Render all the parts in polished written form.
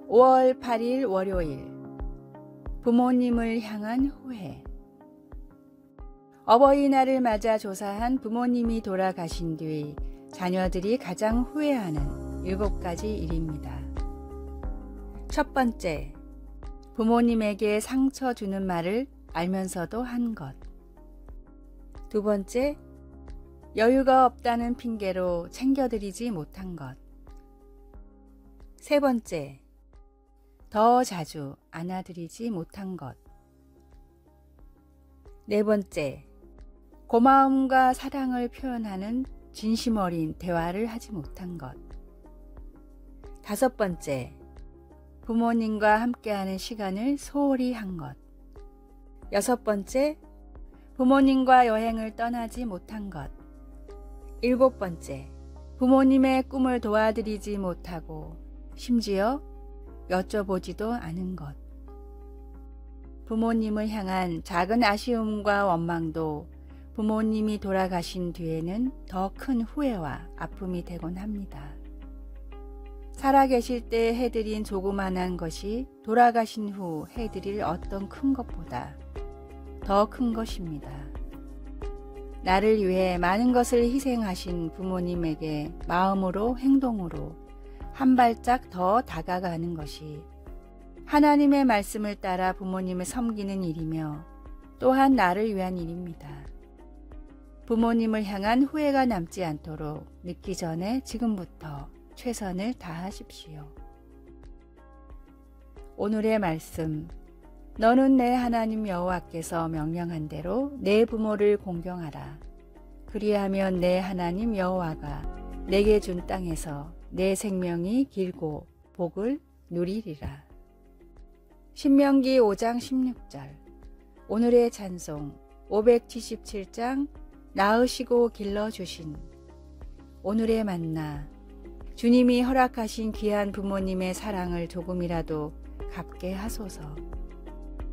5월 8일 월요일. 부모님을 향한 후회. 어버이날을 맞아 조사한 부모님이 돌아가신 뒤 자녀들이 가장 후회하는 7가지 일입니다. 첫 번째, 부모님에게 상처 주는 말을 알면서도 한 것. 두 번째, 여유가 없다는 핑계로 챙겨드리지 못한 것. 세 번째, 더 자주 안아드리지 못한 것. 네 번째, 고마움과 사랑을 표현하는 진심 어린 대화를 하지 못한 것. 다섯 번째, 부모님과 함께하는 시간을 소홀히 한 것. 여섯 번째, 부모님과 여행을 떠나지 못한 것. 일곱 번째, 부모님의 꿈을 도와드리지 못하고 심지어 여쭤보지도 않은 것. 부모님을 향한 작은 아쉬움과 원망도 부모님이 돌아가신 뒤에는 더 큰 후회와 아픔이 되곤 합니다. 살아계실 때 해드린 조그만한 것이 돌아가신 후 해드릴 어떤 큰 것보다 더 큰 것입니다. 나를 위해 많은 것을 희생하신 부모님에게 마음으로 행동으로 한 발짝 더 다가가는 것이 하나님의 말씀을 따라 부모님을 섬기는 일이며 또한 나를 위한 일입니다. 부모님을 향한 후회가 남지 않도록 늦기 전에 지금부터 최선을 다하십시오. 오늘의 말씀. 너는 내 하나님 여호와께서 명령한 대로 내 부모를 공경하라. 그리하면 내 하나님 여호와가 내게 준 땅에서 내 생명이 길고 복을 누리리라. 신명기 5장 16절. 오늘의 찬송 577장 낳으시고 길러주신. 오늘의 만나. 주님이 허락하신 귀한 부모님의 사랑을 조금이라도 갚게 하소서.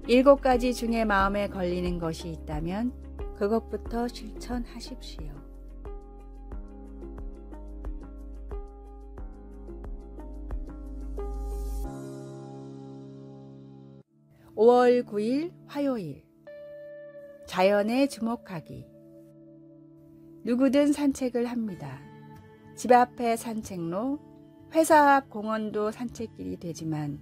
7가지 중에 마음에 걸리는 것이 있다면 그것부터 실천하십시오. (5월 9일) 화요일. 자연에 주목하기. 누구든 산책을 합니다. 집 앞의 산책로, 회사 앞 공원도 산책길이 되지만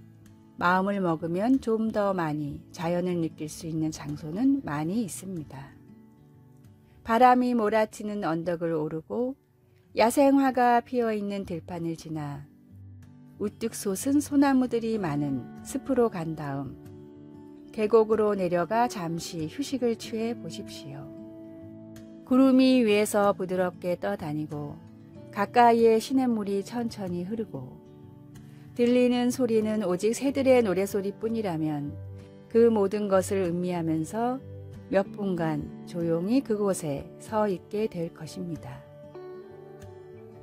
마음을 먹으면 좀 더 많이 자연을 느낄 수 있는 장소는 많이 있습니다. 바람이 몰아치는 언덕을 오르고 야생화가 피어있는 들판을 지나 우뚝 솟은 소나무들이 많은 숲으로 간 다음 계곡으로 내려가 잠시 휴식을 취해 보십시오. 구름이 위에서 부드럽게 떠다니고 가까이에 시냇물이 천천히 흐르고 들리는 소리는 오직 새들의 노래소리뿐이라면 그 모든 것을 음미하면서 몇 분간 조용히 그곳에 서 있게 될 것입니다.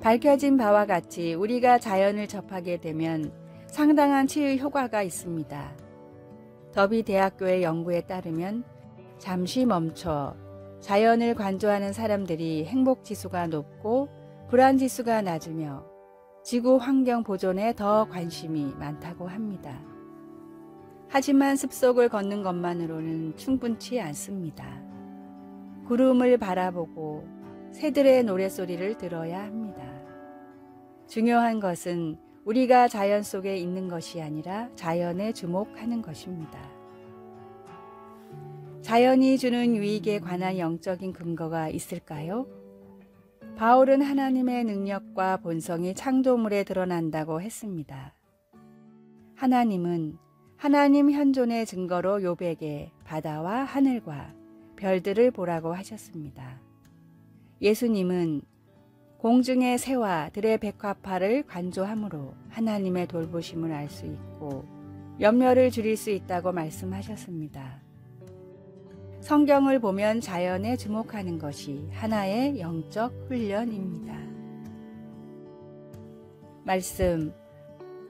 밝혀진 바와 같이 우리가 자연을 접하게 되면 상당한 치유 효과가 있습니다. 더비 대학교의 연구에 따르면 잠시 멈춰 자연을 관조하는 사람들이 행복지수가 높고 불안지수가 낮으며 지구 환경 보존에 더 관심이 많다고 합니다. 하지만 숲속을 걷는 것만으로는 충분치 않습니다. 구름을 바라보고 새들의 노랫소리를 들어야 합니다. 중요한 것은 우리가 자연 속에 있는 것이 아니라 자연에 주목하는 것입니다. 자연이 주는 유익에 관한 영적인 근거가 있을까요? 바울은 하나님의 능력과 본성이 창조물에 드러난다고 했습니다. 하나님은 하나님 현존의 증거로 욥에게 바다와 하늘과 별들을 보라고 하셨습니다. 예수님은 공중의 새와 들의 백합화를 관조함으로 하나님의 돌보심을 알 수 있고 염려를 줄일 수 있다고 말씀하셨습니다. 성경을 보면 자연에 주목하는 것이 하나의 영적 훈련입니다. 말씀.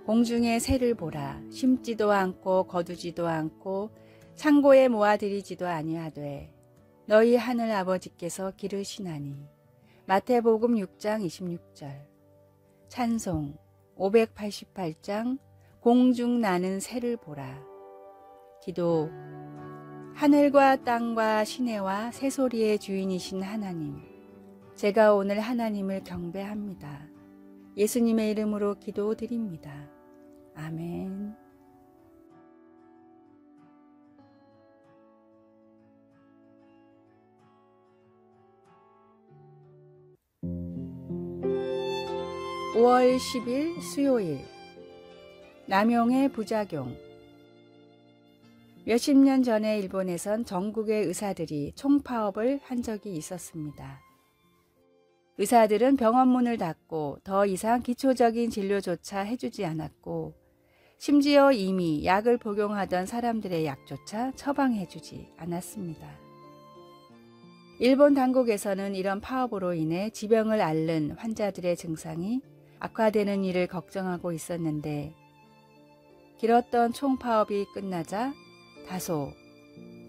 공중의 새를 보라. 심지도 않고 거두지도 않고 창고에 모아들이지도 아니하되 너희 하늘 아버지께서 기르시나니. 마태복음 6장 26절. 찬송 588장 공중 나는 새를 보라. 기도. 하늘과 땅과 시내와 새소리의 주인이신 하나님, 제가 오늘 하나님을 경배합니다. 예수님의 이름으로 기도드립니다. 아멘. (5월 10일) 수요일. 남용의 부작용. 몇십 년 전에 일본에선 전국의 의사들이 총파업을 한 적이 있었습니다. 의사들은 병원 문을 닫고 더 이상 기초적인 진료조차 해주지 않았고, 심지어 이미 약을 복용하던 사람들의 약조차 처방해주지 않았습니다. 일본 당국에서는 이런 파업으로 인해 지병을 앓는 환자들의 증상이 악화되는 일을 걱정하고 있었는데, 길었던 총파업이 끝나자 다소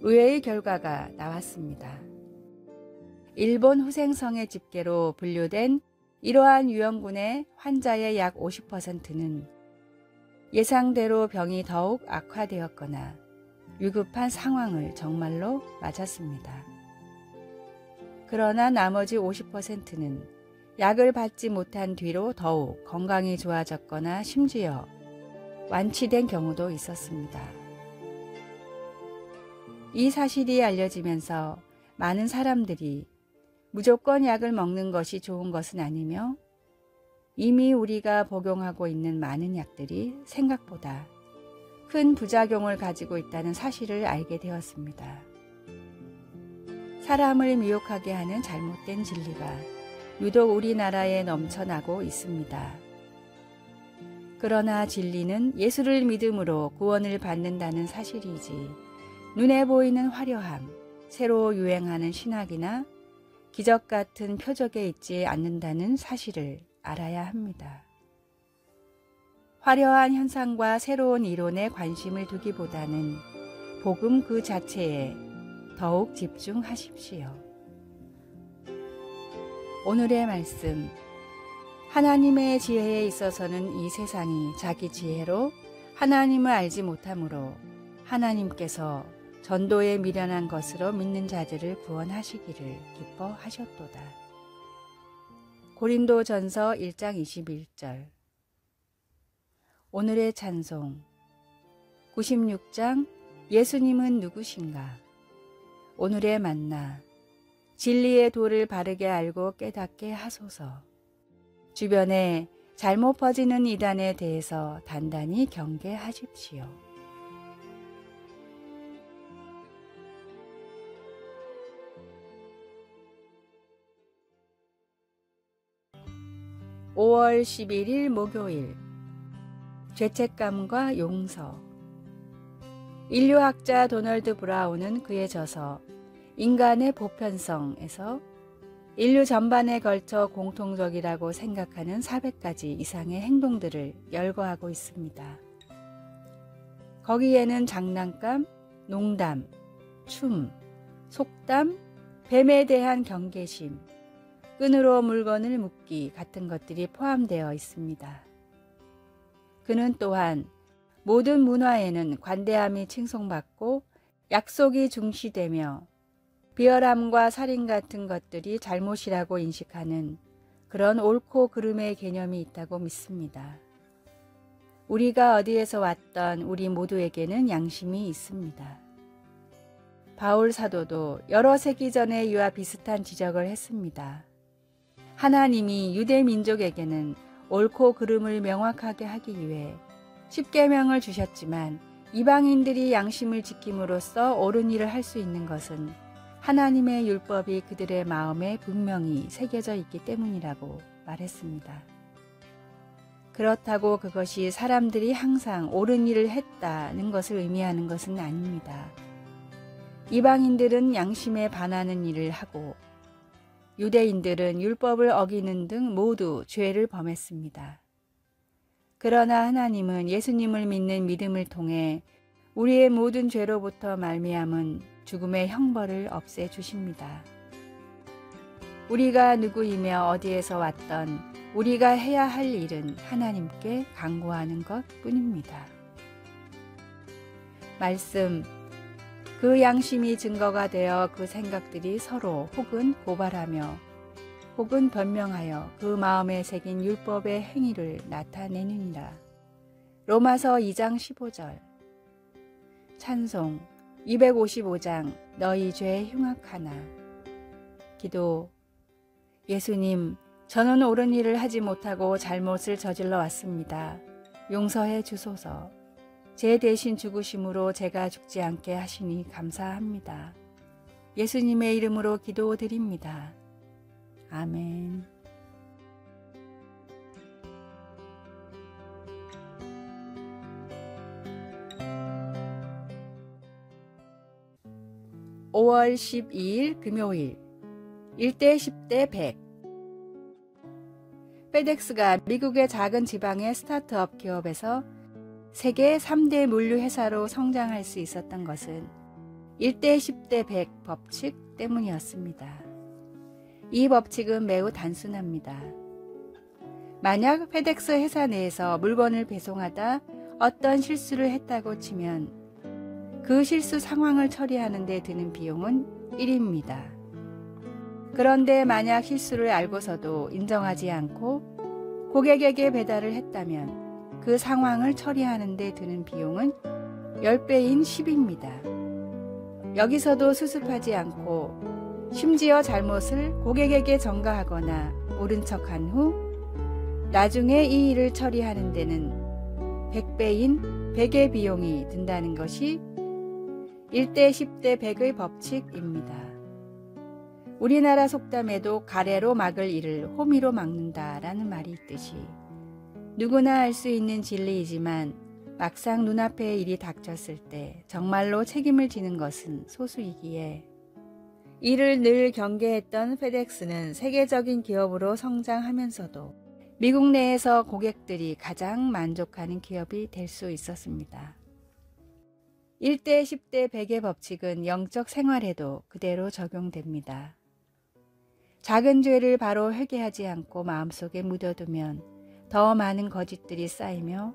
의외의 결과가 나왔습니다. 일본 후생성의 집계로 분류된 이러한 유형군의 환자의 약 50%는 예상대로 병이 더욱 악화되었거나 위급한 상황을 정말로 맞았습니다. 그러나 나머지 50%는 약을 받지 못한 뒤로 더욱 건강이 좋아졌거나 심지어 완치된 경우도 있었습니다. 이 사실이 알려지면서 많은 사람들이 무조건 약을 먹는 것이 좋은 것은 아니며, 이미 우리가 복용하고 있는 많은 약들이 생각보다 큰 부작용을 가지고 있다는 사실을 알게 되었습니다. 사람을 미혹하게 하는 잘못된 진리가 유독 우리나라에 넘쳐나고 있습니다. 그러나 진리는 예수를 믿음으로 구원을 받는다는 사실이지, 눈에 보이는 화려함, 새로 유행하는 신학이나 기적 같은 표적에 있지 않는다는 사실을 알아야 합니다. 화려한 현상과 새로운 이론에 관심을 두기보다는 복음 그 자체에 더욱 집중하십시오. 오늘의 말씀. 하나님의 지혜에 있어서는 이 세상이 자기 지혜로 하나님을 알지 못하므로 하나님께서 전도에 미련한 것으로 믿는 자들을 구원하시기를 기뻐하셨도다. 고린도전서 1장 21절. 오늘의 찬송. 96장 예수님은 누구신가. 오늘의 만나. 진리의 도를 바르게 알고 깨닫게 하소서. 주변에 잘못 퍼지는 이단에 대해서 단단히 경계하십시오. (5월 11일) 목요일. 죄책감과 용서. 인류학자 도널드 브라운은 그의 저서 인간의 보편성에서 인류 전반에 걸쳐 공통적이라고 생각하는 400가지 이상의 행동들을 열거하고 있습니다. 거기에는 장난감, 농담, 춤, 속담, 뱀에 대한 경계심, 끈으로 물건을 묶기 같은 것들이 포함되어 있습니다. 그는 또한 모든 문화에는 관대함이 칭송받고 약속이 중시되며 비열함과 살인 같은 것들이 잘못이라고 인식하는 그런 옳고 그름의 개념이 있다고 믿습니다. 우리가 어디에서 왔던 우리 모두에게는 양심이 있습니다. 바울 사도도 여러 세기 전에 이와 비슷한 지적을 했습니다. 하나님이 유대 민족에게는 옳고 그름을 명확하게 하기 위해 십계명을 주셨지만, 이방인들이 양심을 지킴으로써 옳은 일을 할 수 있는 것은 하나님의 율법이 그들의 마음에 분명히 새겨져 있기 때문이라고 말했습니다. 그렇다고 그것이 사람들이 항상 옳은 일을 했다는 것을 의미하는 것은 아닙니다. 이방인들은 양심에 반하는 일을 하고 유대인들은 율법을 어기는 등 모두 죄를 범했습니다. 그러나 하나님은 예수님을 믿는 믿음을 통해 우리의 모든 죄로부터 말미암은 죽음의 형벌을 없애주십니다. 우리가 누구이며 어디에서 왔던 우리가 해야 할 일은 하나님께 간구하는 것 뿐입니다. 말씀, 그 양심이 증거가 되어 그 생각들이 서로 혹은 고발하며 혹은 변명하여 그 마음에 새긴 율법의 행위를 나타내느니라. 로마서 2장 15절. 찬송 255장 너희 죄 흉악하나. 기도. 예수님, 저는 옳은 일을 하지 못하고 잘못을 저질러 왔습니다. 용서해 주소서. 제 대신 죽으심으로 제가 죽지 않게 하시니 감사합니다. 예수님의 이름으로 기도드립니다. 아멘. (5월 12일) 금요일 1대 10대 100. 페덱스가 미국의 작은 지방의 스타트업 기업에서 세계 3대 물류 회사로 성장할 수 있었던 것은 1대 10대 100 법칙 때문이었습니다. 이 법칙은 매우 단순합니다. 만약 페덱스 회사 내에서 물건을 배송하다 어떤 실수를 했다고 치면 그 실수 상황을 처리하는 데 드는 비용은 1입니다. 그런데 만약 실수를 알고서도 인정하지 않고 고객에게 배달을 했다면 그 상황을 처리하는 데 드는 비용은 10배인 10입니다. 여기서도 수습하지 않고 심지어 잘못을 고객에게 전가하거나 모른 척한 후 나중에 이 일을 처리하는 데는 100배인 100의 비용이 든다는 것이 1대 10대 100의 법칙입니다. 우리나라 속담에도 가래로 막을 일을 호미로 막는다라는 말이 있듯이 누구나 알 수 있는 진리이지만 막상 눈앞에 일이 닥쳤을 때 정말로 책임을 지는 것은 소수이기에 이를 늘 경계했던 페덱스는 세계적인 기업으로 성장하면서도 미국 내에서 고객들이 가장 만족하는 기업이 될 수 있었습니다. 1대 10대 100의 법칙은 영적 생활에도 그대로 적용됩니다. 작은 죄를 바로 회개하지 않고 마음속에 묻어두면 더 많은 거짓들이 쌓이며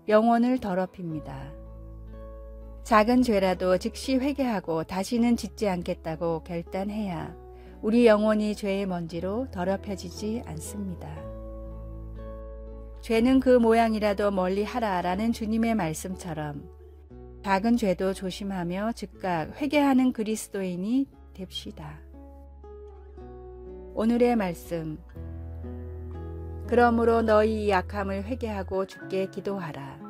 영혼을 더럽힙니다. 작은 죄라도 즉시 회개하고 다시는 짓지 않겠다고 결단해야 우리 영혼이 죄의 먼지로 더럽혀지지 않습니다. 죄는 그 모양이라도 멀리 하라라는 주님의 말씀처럼 작은 죄도 조심하며 즉각 회개하는 그리스도인이 됩시다. 오늘의 말씀. 그러므로 너희 약함을 회개하고 주께 기도하라.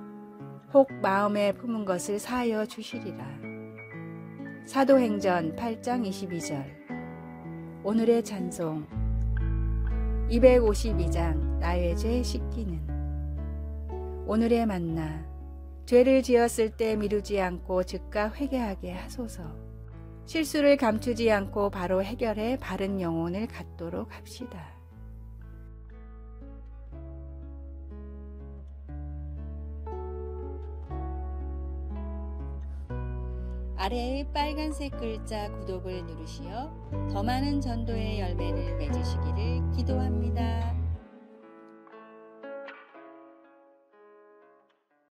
혹 마음에 품은 것을 사하여 주시리라. 사도행전 8장 22절. 오늘의 찬송. 252장 나의 죄 씻기는. 오늘의 만나. 죄를 지었을 때 미루지 않고 즉각 회개하게 하소서. 실수를 감추지 않고 바로 해결해 바른 영혼을 갖도록 합시다. 아래의 빨간색 글자 구독을 누르시어 더 많은 전도의 열매를 맺으시기를 기도합니다.